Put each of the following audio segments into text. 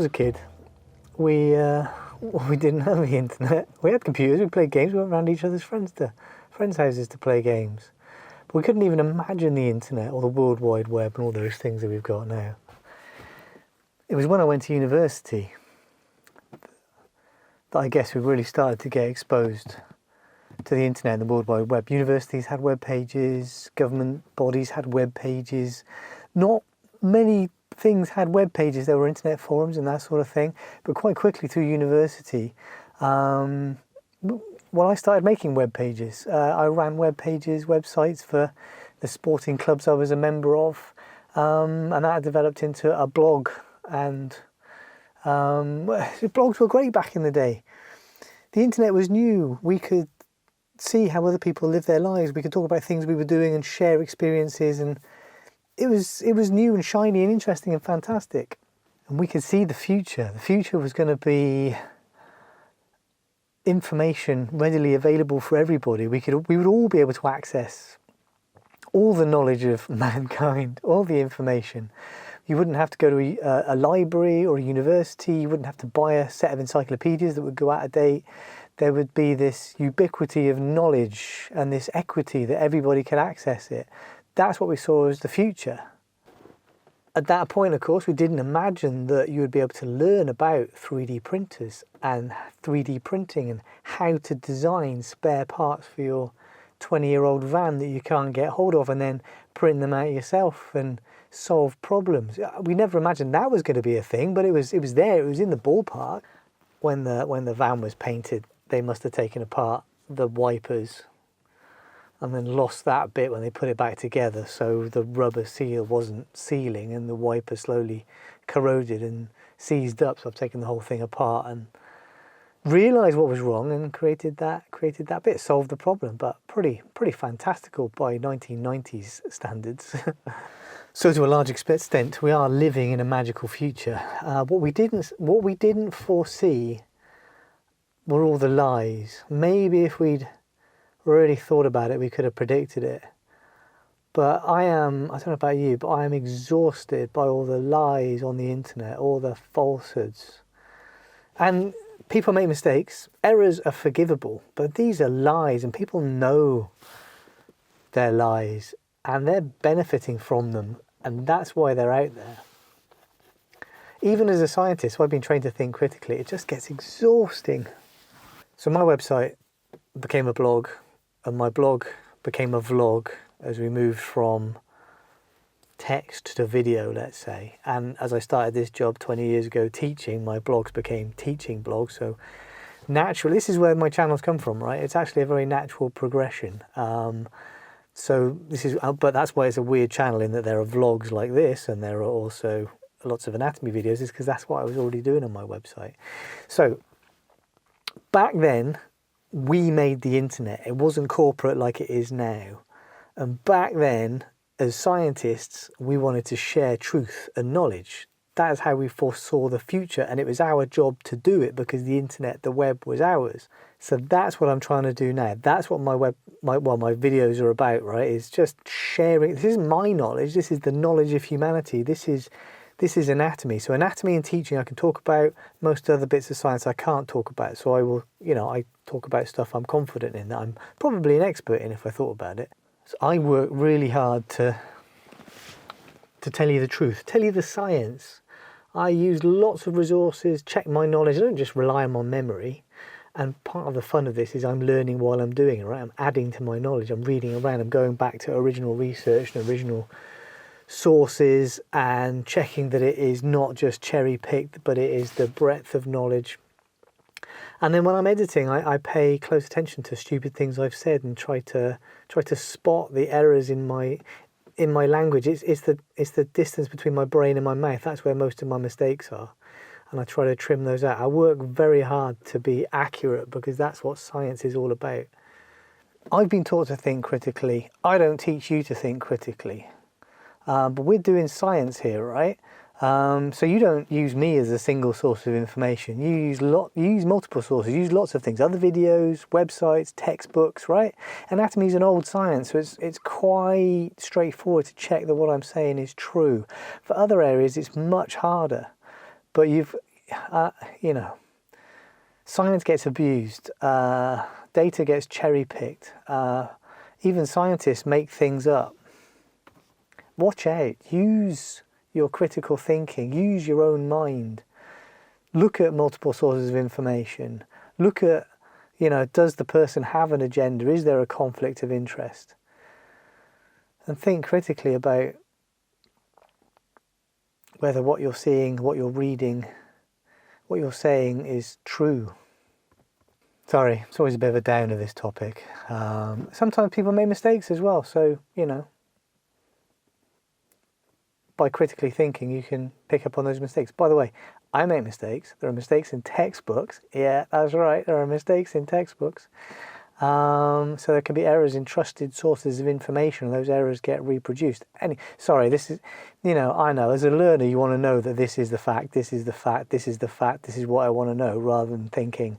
was a kid, we didn't have the internet. We had computers, we played games, we went around each other's friends' houses to play games. But we couldn't even imagine the internet or the World Wide Web and all those things that we've got now. It was when I went to university that I guess we really started to get exposed to the internet and the World Wide Web. Universities had web pages, government bodies had web pages. Not many things had web pages. There were internet forums and that sort of thing. But quite quickly through university, I started making web pages. I ran web pages, websites for the sporting clubs I was a member of, and that developed into a blog. And blogs were great back in the day. The internet was new. We could see how other people live their lives. We could talk about things we were doing and share experiences, and it was new and shiny and interesting and fantastic. And we could see the future. The future was going to be information readily available for everybody. We would all be able to access all the knowledge of mankind, all the information. You wouldn't have to go to a library or a university. You wouldn't have to buy a set of encyclopedias that would go out of date. There would be this ubiquity of knowledge and this equity that everybody could access it. That's what we saw as the future. At that point, of course, we didn't imagine that you would be able to learn about 3D printers and 3D printing and how to design spare parts for your 20-year-old van that you can't get hold of and then print them out yourself and solve problems. We never imagined that was going to be a thing, but it was there. It was in the ballpark. When the van was painted, they must have taken apart the wipers and then lost that bit when they put it back together, so the rubber seal wasn't sealing and the wiper slowly corroded and seized up. So I've taken the whole thing apart and realised what was wrong and created that bit, solved the problem. But pretty fantastical by 1990s standards. So to a large extent, we are living in a magical future. What we didn't foresee were all the lies. Maybe if we'd really thought about it, we could have predicted it. But I don't know about you, but I am exhausted by all the lies on the internet, all the falsehoods. And people make mistakes. Errors are forgivable, but these are lies, and people know they're lies, and they're benefiting from them, and that's why they're out there. Even as a scientist, I've been trained to think critically. It just gets exhausting. So my website became a blog, and my blog became a vlog as we moved from text to video, let's say. And as I started this job 20 years ago teaching, my blogs became teaching blogs. So naturally, this is where my channels come from, right? It's actually a very natural progression. So this is, but that's why it's a weird channel in that there are vlogs like this and there are also lots of anatomy videos, is because that's what I was already doing on my website. So back then, we made the internet. It wasn't corporate like it is now. And back then, as scientists, we wanted to share truth and knowledge. That is how we foresaw the future, and it was our job to do it because the internet, the web, was ours. So that's what I'm trying to do now. That's what my videos are about, right? Is just sharing. This isn't my knowledge. This is the knowledge of humanity. This is anatomy. So anatomy and teaching I can talk about. Most other bits of science I can't talk about. So I will, I talk about stuff I'm confident in, that I'm probably an expert in if I thought about it. So I work really hard to tell you the truth, tell you the science. I use lots of resources, check my knowledge. I don't just rely on my memory. And part of the fun of this is I'm learning while I'm doing it, right? I'm adding to my knowledge. I'm reading around. I'm going back to original research and original sources and checking that it is not just cherry-picked, but it is the breadth of knowledge. And then when I'm editing, I pay close attention to stupid things I've said and try to spot the errors in my language. It's the distance between my brain and my mouth. That's where most of my mistakes are. And I try to trim those out. I work very hard to be accurate because that's what science is all about. I've been taught to think critically. I don't teach you to think critically. But we're doing science here, right? So you don't use me as a single source of information. You use multiple sources. You use lots of things, other videos, websites, textbooks, right? Anatomy is an old science, so it's quite straightforward to check that what I'm saying is true. For other areas, it's much harder. But you know, science gets abused, data gets cherry-picked, even scientists make things up. Watch out, use your critical thinking, use your own mind, look at multiple sources of information, look at, you know, does the person have an agenda, is there a conflict of interest? And think critically about whether what you're seeing, what you're reading, what you're saying is true. Sorry, it's always a bit of a downer, this topic. Sometimes people make mistakes as well, so, you know, by critically thinking you can pick up on those mistakes. By the way, I make mistakes. There are mistakes in textbooks. Yeah, that's right, there are mistakes in textbooks. So there can be errors in trusted sources of information, and those errors get reproduced. Sorry, this is, you know, I know, as a learner you want to know that this is the fact, this is the fact, this is the fact, this is what I want to know, rather than thinking,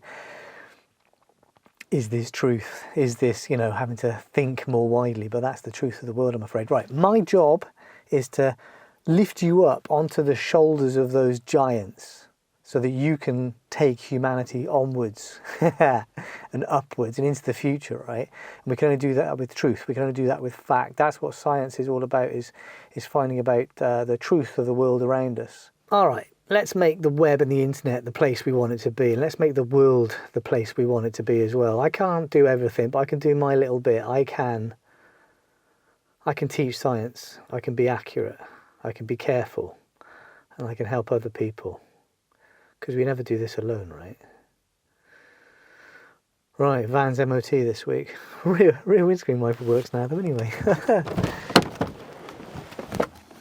is this truth? Is this, you know, having to think more widely? But that's the truth of the world, I'm afraid. Right, my job is to lift you up onto the shoulders of those giants so that you can take humanity onwards and upwards and into the future, right? And we can only do that with truth. We can only do that with fact. That's what science is all about, is finding about the truth of the world around us. All right, let's make the web and the internet the place we want it to be. And let's make the world the place we want it to be as well. I can't do everything, but I can do my little bit. I can teach science. I can be accurate. I can be careful. And I can help other people. Because we never do this alone, right? Right, Van's MOT this week. Rear windscreen wiper works now, though, anyway.